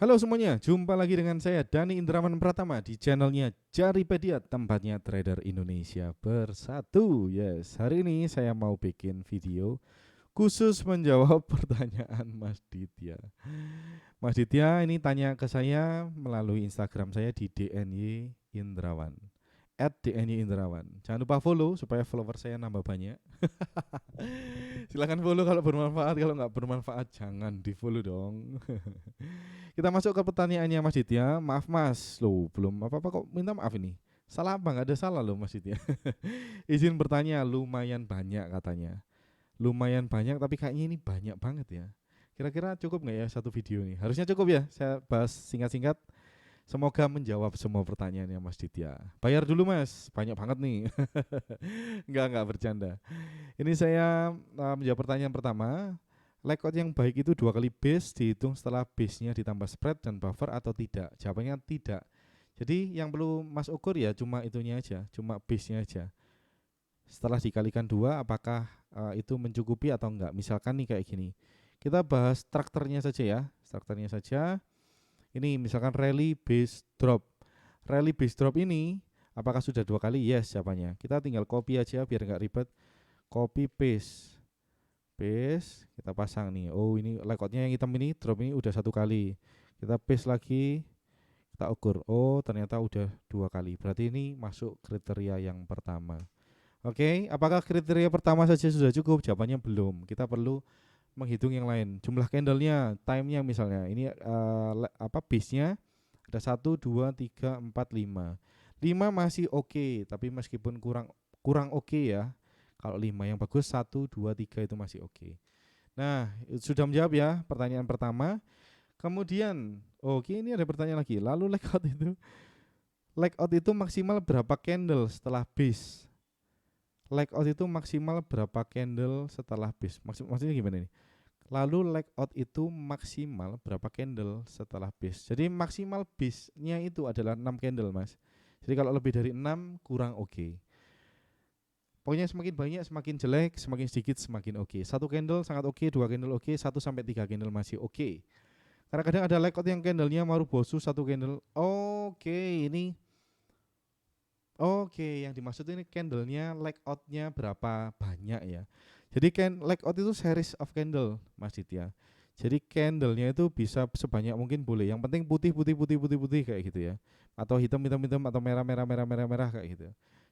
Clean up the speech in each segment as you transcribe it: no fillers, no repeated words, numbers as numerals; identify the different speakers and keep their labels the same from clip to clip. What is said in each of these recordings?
Speaker 1: Halo semuanya, jumpa lagi dengan saya Dani Indrawan Pratama di channelnya Jaripedia, tempatnya trader Indonesia bersatu. Yes, hari ini saya mau bikin video khusus menjawab pertanyaan Mas Ditya. Mas Ditya ini tanya ke saya melalui Instagram saya di DNY Indrawan. @DNY Indrawan. Jangan lupa follow supaya follower saya nambah banyak. Silahkan follow kalau bermanfaat, kalau nggak bermanfaat jangan di follow dong. Kita masuk ke pertanyaannya Mas Ditya. Maaf Mas, loh belum apa-apa kok minta maaf ini. Salah apa? Nggak ada salah loh Mas Ditya. Izin bertanya, lumayan banyak katanya. Lumayan banyak tapi kayaknya ini banyak banget ya. Kira-kira cukup nggak ya satu video ini? Harusnya cukup ya. Saya bahas singkat-singkat. Semoga menjawab semua pertanyaannya Mas Ditya. Bayar dulu Mas, banyak banget nih. Enggak bercanda. Ini saya menjawab pertanyaan pertama. Layout yang baik itu 2 kali base dihitung setelah base-nya ditambah spread dan buffer atau tidak? Jawabannya tidak. Jadi yang perlu Mas ukur ya cuma itunya aja, cuma base-nya aja. Setelah dikalikan 2, apakah itu mencukupi atau enggak? Misalkan nih kayak gini. Kita bahas strukturnya saja ya. Strukturnya saja. Ini misalkan rally base drop. Rally base drop ini apakah sudah 2 kali? Yes jawabannya. Kita tinggal copy aja biar enggak ribet. Copy paste. Paste, kita pasang nih. Oh ini layoutnya yang hitam ini, drop ini udah 1 kali. Kita paste lagi, kita ukur. Oh ternyata udah 2 kali. Berarti ini masuk kriteria yang pertama. Oke, apakah kriteria pertama saja sudah cukup? Jawabannya belum. Kita perlu menghitung yang lain. Jumlah candlenya, timenya misalnya. Ini base-nya ada 1, 2, 3, 4, 5. 5 masih oke, tapi meskipun kurang kurang oke ya. Kalau 5 yang bagus 1, 2, 3 itu masih oke. Nah, sudah menjawab ya pertanyaan pertama. Kemudian, oke ini ada pertanyaan lagi. Lalu layout itu maksimal berapa candle setelah base? Layout itu maksimal berapa candle setelah base? Maksudnya gimana nih? Lalu layout itu maksimal berapa candle setelah base? Jadi maksimal base-nya itu adalah 6 candle, Mas. Jadi kalau lebih dari 6 kurang oke. Pokoknya semakin banyak semakin jelek, semakin sedikit semakin oke. Satu candle sangat oke, 2 candle oke, 1 sampai 3 candle masih oke. Karena kadang ada layout yang candlenya Marubosu 1 candle. Ini yang dimaksud ini candlenya layoutnya berapa banyak ya. Jadi layout itu series of candle, Mas Ditya. Jadi candlenya itu bisa sebanyak mungkin boleh. Yang penting putih putih putih putih putih kayak gitu ya. Atau hitam hitam hitam atau merah merah merah merah merah kayak gitu.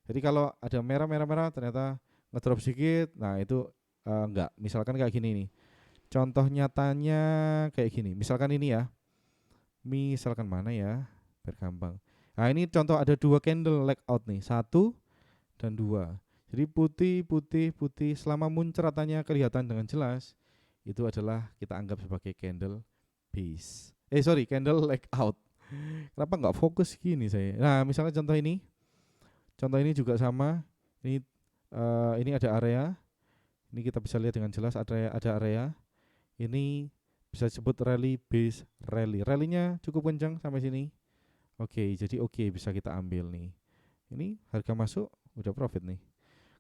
Speaker 1: Jadi kalau ada merah merah merah ternyata ngedrop sedikit, nah itu enggak. Misalkan kayak gini nih. Contoh nyatanya kayak gini. Misalkan ini ya. Misalkan mana ya? Biar gampang. Nah ini contoh ada 2 candle layout nih. 1 dan 2. Jadi putih putih putih selama muncratannya kelihatan dengan jelas. Itu adalah kita anggap sebagai candle base. Candle layout. Kenapa nggak fokus gini saya? Nah misalnya contoh ini. Contoh ini juga sama. Ini ada area. Ini kita bisa lihat dengan jelas ada area. Ini bisa disebut rally base rally. Rally-nya cukup kencang sampai sini. Oke, jadi bisa kita ambil nih. Ini harga masuk udah profit nih.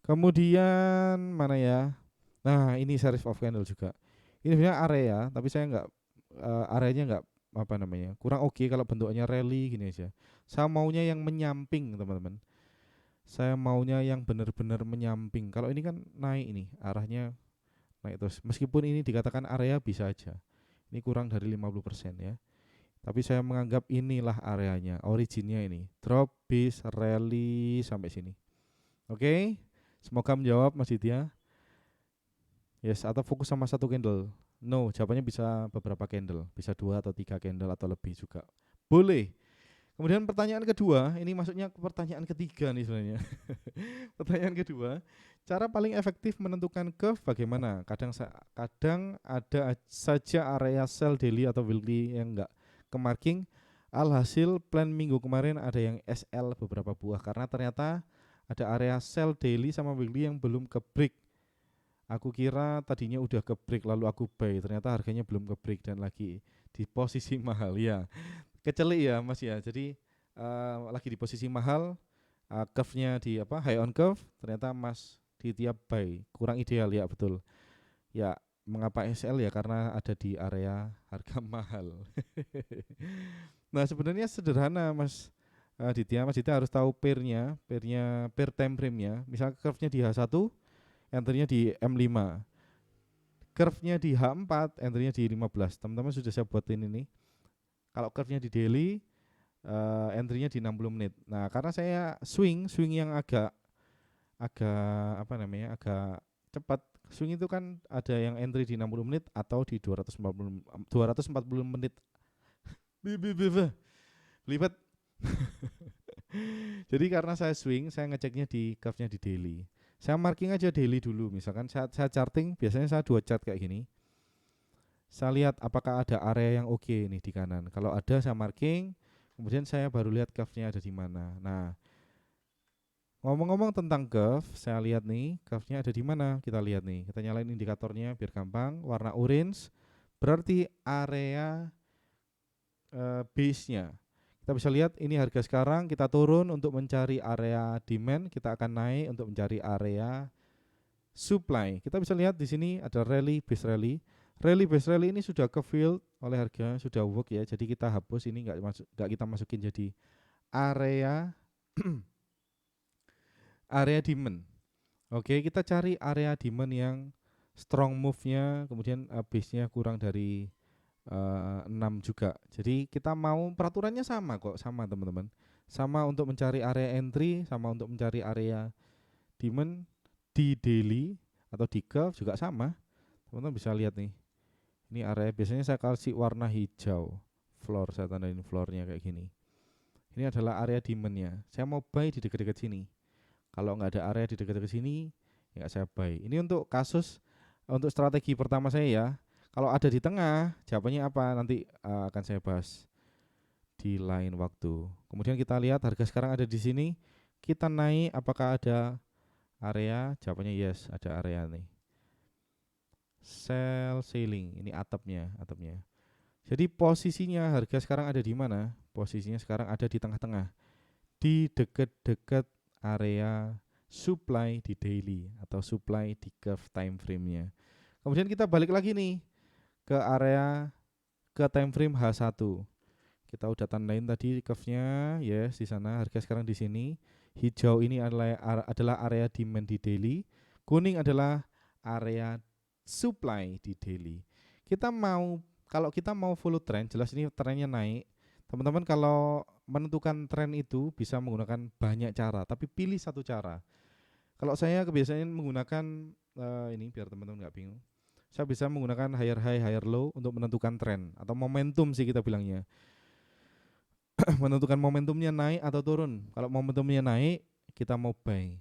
Speaker 1: Kemudian mana ya? Nah, ini series of candle juga. Ini sebenarnya area, tapi saya nggak areanya nggak apa namanya kurang oke kalau bentuknya rally gini aja. Saya maunya yang menyamping teman-teman. Saya maunya yang benar-benar menyamping. Kalau ini kan naik ini arahnya naik terus. Meskipun ini dikatakan area bisa aja. Ini kurang dari 50% ya. Tapi saya menganggap inilah areanya, originnya ini. Drop, base, rally sampai sini. Oke, semoga menjawab Mas Ditya. Yes, atau fokus sama satu candle. No, jawabannya bisa beberapa candle, bisa 2 atau 3 candle atau lebih juga. Boleh. Kemudian pertanyaan kedua, ini maksudnya pertanyaan ketiga nih sebenarnya. Pertanyaan kedua, cara paling efektif menentukan curve bagaimana? Kadang ada saja area sell daily atau weekly yang enggak ke marking. Alhasil plan minggu kemarin ada yang SL beberapa buah karena ternyata ada area sell daily sama weekly yang belum ke break. Aku kira tadinya udah ke break lalu aku buy, ternyata harganya belum ke break dan lagi di posisi mahal ya. Kecelik ya Mas ya. Jadi lagi di posisi mahal, curve-nya di high on curve, ternyata Mas di tiap buy kurang ideal ya betul. Ya Mengapa SL ya? Karena ada di area harga mahal. Nah, sebenarnya sederhana Mas Ditya. Mas Ditya harus tahu pair time frame-nya. Misal curve-nya di H1, entry-nya di M5. Curve-nya di H4, entry-nya di 15. Teman-teman sudah saya buatin ini. Kalau curve-nya di daily, entry-nya di 60 menit. Nah, karena saya swing yang agak apa namanya? Agak cepat. Swing itu kan ada yang entry di 60 menit atau di 240 menit. Lipat. Jadi karena saya swing, saya ngeceknya di curve-nya di daily. Saya marking aja daily dulu. Misalkan saya charting, biasanya saya 2 chart kayak gini. Saya lihat apakah ada area yang oke nih di kanan. Kalau ada saya marking, kemudian saya baru lihat curve-nya ada di mana. Nah, ngomong-ngomong tentang curve, saya lihat nih curve-nya ada di mana. Kita lihat nih. Kita nyalain indikatornya biar gampang. Warna orange berarti area base-nya. Kita bisa lihat ini harga sekarang, kita turun untuk mencari area demand, kita akan naik untuk mencari area supply. Kita bisa lihat di sini ada rally base rally. Rally base rally ini sudah ke field oleh harga, sudah work ya. Jadi kita hapus ini, enggak kita masukin jadi area area demand. Oke, kita cari area demand yang strong move-nya, kemudian base-nya kurang dari 6 juga. Jadi kita mau peraturannya sama kok, sama teman-teman. Sama untuk mencari area entry, sama untuk mencari area demand di daily atau di curve juga sama. Teman-teman bisa lihat nih. Ini area biasanya saya kasih warna hijau. Floor, saya tandain floornya kayak gini. Ini adalah area demand-nya. Saya mau buy di dekat-dekat sini. Kalau nggak ada area di dekat-dekat sini, ya saya buy. Ini untuk kasus untuk strategi pertama saya ya. Kalau ada di tengah, jawabannya apa? Nanti akan saya bahas di lain waktu. Kemudian kita lihat harga sekarang ada di sini. Kita naik, apakah ada area? Jawabannya yes, ada area nih. Sell ceiling, ini atapnya. Jadi posisinya harga sekarang ada di mana? Posisinya sekarang ada di tengah-tengah. Di dekat-dekat area supply di daily atau supply di curve time frame-nya. Kemudian kita balik lagi nih ke area ke time frame H1. Kita udah tandain tadi curve-nya, yes di sana. Harga sekarang di sini. Hijau ini adalah area demand di daily. Kuning adalah area supply di daily. Kalau kita mau follow trend, jelas ini trennya naik. Teman-teman kalau menentukan tren itu bisa menggunakan banyak cara, tapi pilih satu cara. Kalau saya kebiasaan menggunakan ini biar teman-teman nggak bingung. Saya bisa menggunakan higher high, higher low untuk menentukan tren atau momentum sih kita bilangnya. Menentukan momentumnya naik atau turun. Kalau momentumnya naik, kita mau buy.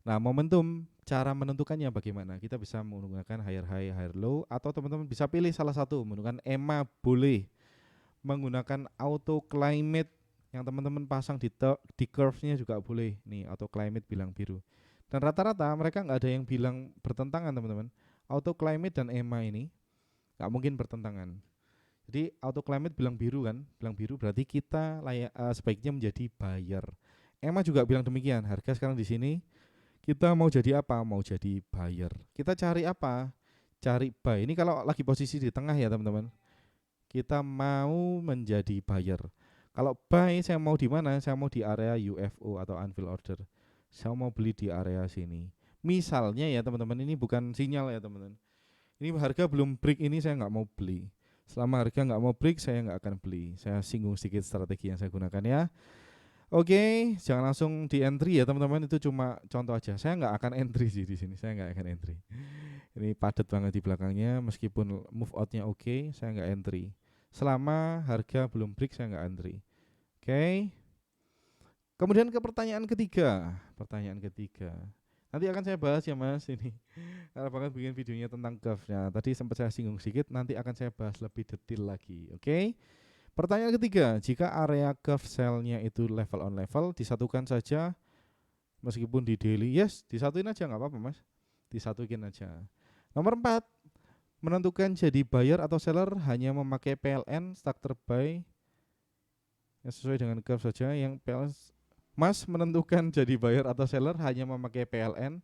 Speaker 1: Nah, momentum cara menentukannya bagaimana? Kita bisa menggunakan higher high, higher low atau teman-teman bisa pilih salah satu, menggunakan EMA boleh. Menggunakan auto climate yang teman-teman pasang di curve-nya juga boleh. Nih, auto climate bilang biru. Dan rata-rata mereka nggak ada yang bilang bertentangan teman-teman. Auto climate dan EMA ini nggak mungkin bertentangan. Jadi auto climate bilang biru kan, bilang biru berarti kita sebaiknya menjadi buyer. EMA juga bilang demikian. Harga sekarang di sini kita mau jadi apa? Mau jadi buyer. Kita cari apa? Cari buy. Ini kalau lagi posisi di tengah ya teman-teman. Kita mau menjadi buyer. Kalau buy saya mau di mana? Saya mau di area UFO atau unfilled order. Saya mau beli di area sini. Misalnya ya teman-teman, ini bukan sinyal ya teman-teman. Ini harga belum break, ini saya nggak mau beli. Selama harga nggak mau break, saya nggak akan beli. Saya singgung sedikit strategi yang saya gunakan ya. Oke, jangan langsung di entry ya teman-teman. Itu cuma contoh aja. Saya nggak akan entry sih di sini. Saya nggak akan entry. Ini padat banget di belakangnya. Meskipun move outnya oke, saya nggak entry. Selama harga belum break, saya nggak entry. Oke. Kemudian ke pertanyaan ketiga. Nanti akan saya bahas ya mas ini. Karena banget bikin videonya tentang curve. Nah, tadi sempat saya singgung sedikit. Nanti akan saya bahas lebih detail lagi. Oke. Pertanyaan ketiga. Jika area curve sell-nya itu level on level, disatukan saja. Meskipun di daily, yes, disatuin aja nggak apa-apa mas. Disatuin aja. Nomor 4. Menentukan jadi buyer atau seller hanya memakai PLN structure buy yang sesuai dengan curve saja. Yang PLN Mas menentukan jadi buyer atau seller hanya memakai PLN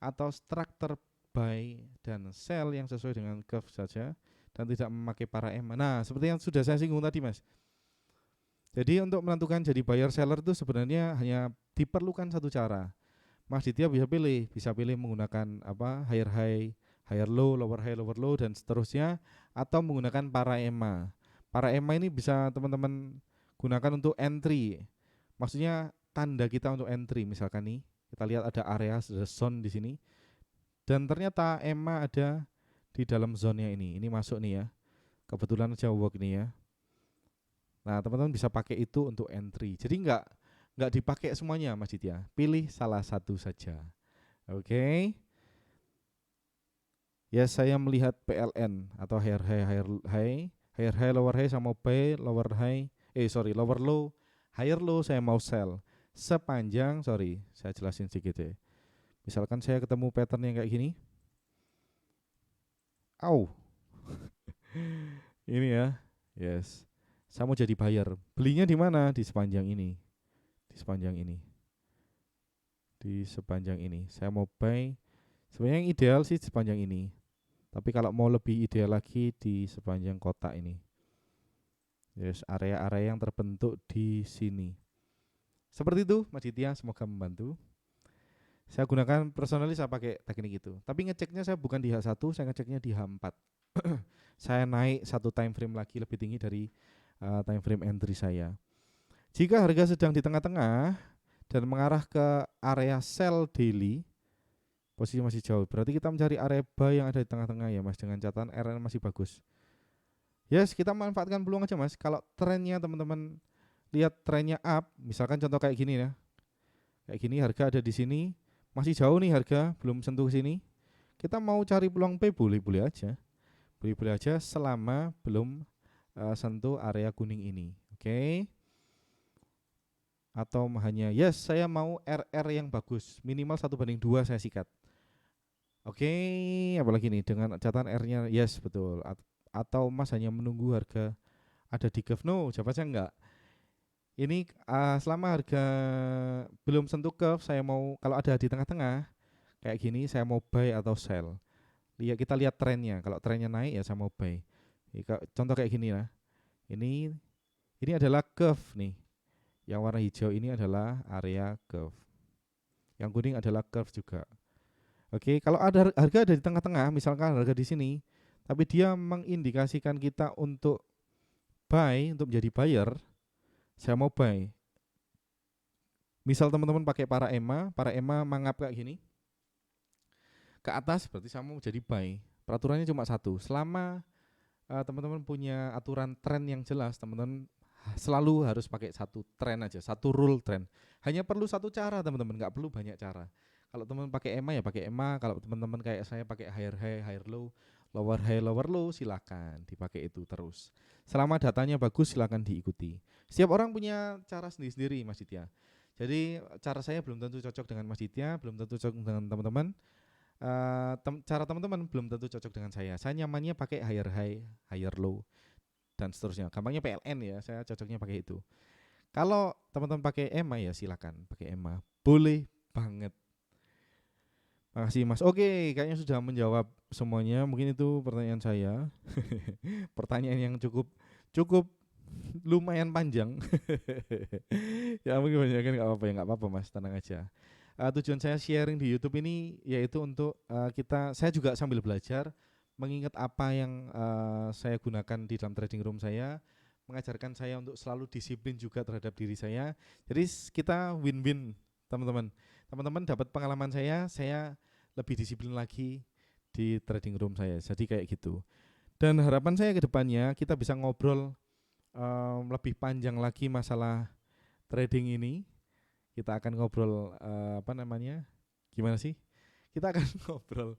Speaker 1: atau structure buy dan sell yang sesuai dengan curve saja dan tidak memakai para EMA. Nah, seperti yang sudah saya singgung tadi, Mas. Jadi untuk menentukan jadi buyer seller itu sebenarnya hanya diperlukan satu cara. Mas Ditya bisa pilih menggunakan apa? Higher high, higher low, lower high, lower low dan seterusnya, atau menggunakan para EMA. Para EMA ini bisa teman-teman gunakan untuk entry. Maksudnya tanda kita untuk entry, misalkan nih, kita lihat ada area, ada zone di sini. Dan ternyata EMA ada di dalam zone-nya ini. Ini masuk nih ya. Kebetulan aja work nih ya. Nah, teman-teman bisa pakai itu untuk entry. Jadi nggak dipakai semuanya, Mas Ditya. Pilih salah satu saja. Oke. Ya, saya melihat PLN atau higher high, higher high, lower high sama buy, lower high, lower low, higher low saya mau sell. Sepanjang, saya jelasin sedikit ya. Misalkan saya ketemu pattern yang kayak gini. Ini ya. Yes. Saya mau jadi buyer. Belinya di mana? Di sepanjang ini. Di sepanjang ini. Di sepanjang ini. Saya mau buy. Sebenarnya yang ideal sih sepanjang ini. Tapi kalau mau lebih ideal lagi di sepanjang kotak ini. Yes, area-area yang terbentuk di sini. Seperti itu, Mas Ditya, semoga membantu. Saya gunakan personally, saya pakai teknik itu. Tapi ngeceknya saya bukan di H1, saya ngeceknya di H4. Saya naik satu time frame lagi lebih tinggi dari time frame entry saya. Jika harga sedang di tengah-tengah dan mengarah ke area sell daily, posisi masih jauh. Berarti kita mencari area buy yang ada di tengah-tengah ya, Mas, dengan catatan RN masih bagus. Yes, kita manfaatkan peluang aja, Mas. Kalau trennya teman-teman lihat trennya up, misalkan contoh kayak gini ya. Kayak gini harga ada di sini, masih jauh nih harga, belum sentuh sini. Kita mau cari peluang P boleh-boleh aja. Boleh-boleh aja selama belum sentuh area kuning ini. Oke. Atau hanya yes, saya mau RR yang bagus, minimal 1/2 saya sikat. Oke, apalagi nih dengan catatan R-nya yes betul. Atau Mas hanya menunggu harga ada di curve? No, jawabannya enggak. Ini selama harga belum sentuh curve, saya mau kalau ada di tengah-tengah kayak gini, saya mau buy atau sell. Kita lihat trennya. Kalau trennya naik ya saya mau buy. Contoh kayak gini ya. Ini adalah curve nih. Yang warna hijau ini adalah area curve. Yang kuning adalah curve juga. Oke, kalau ada harga ada di tengah-tengah, misalkan harga di sini, tapi dia mengindikasikan kita untuk buy, untuk menjadi buyer, saya mau buy. Misal teman-teman pakai para EMA mangap kayak gini. Ke atas berarti saya mau jadi buy. Peraturannya cuma satu. Selama teman-teman punya aturan tren yang jelas, teman-teman selalu harus pakai satu tren aja, satu rule tren. Hanya perlu satu cara teman-teman, nggak perlu banyak cara. Kalau teman-teman pakai EMA ya pakai EMA. Kalau teman-teman kayak saya pakai higher high, higher low, lower high, lower low, silakan dipakai itu terus. Selama datanya bagus silakan diikuti. Setiap orang punya cara sendiri-sendiri, Mas Ditya. Jadi cara saya belum tentu cocok dengan Mas Ditya, belum tentu cocok dengan teman-teman. Cara teman-teman belum tentu cocok dengan saya. Saya nyamannya pakai higher high, higher low dan seterusnya. Gampangnya PLN ya, saya cocoknya pakai itu. Kalau teman-teman pakai EMA ya silakan pakai EMA. Boleh banget. Makasih Mas. Oke, kayaknya sudah menjawab semuanya. Mungkin itu pertanyaan saya. Pertanyaan yang cukup lumayan panjang. Ya mungkin banyak kan nggak apa-apa Mas, tenang aja. Tujuan saya sharing di YouTube ini yaitu untuk saya juga sambil belajar mengingat apa yang saya gunakan di dalam trading room saya, mengajarkan saya untuk selalu disiplin juga terhadap diri saya. Jadi kita win-win teman-teman. Teman-teman dapat pengalaman saya lebih disiplin lagi di trading room saya. Jadi kayak gitu. Dan harapan saya ke depannya kita bisa ngobrol lebih panjang lagi masalah trading ini. Kita akan ngobrol gimana sih? Kita akan ngobrol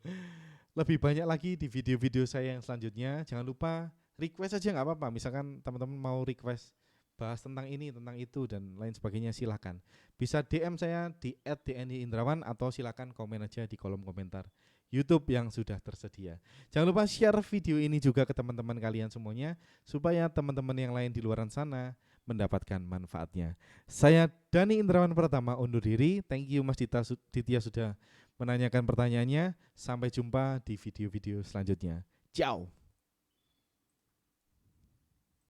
Speaker 1: lebih banyak lagi di video-video saya yang selanjutnya. Jangan lupa request aja nggak apa-apa. Misalkan teman-teman mau request bahas tentang ini, tentang itu dan lain sebagainya silakan. Bisa DM saya di @dni_indrawan atau silakan komen aja di kolom komentar YouTube yang sudah tersedia. Jangan lupa share video ini juga ke teman-teman kalian semuanya supaya teman-teman yang lain di luar sana mendapatkan manfaatnya. Saya Dani Indrawan Pratama undur diri. Thank you Mas Ditya sudah menanyakan pertanyaannya. Sampai jumpa di video-video selanjutnya. Ciao.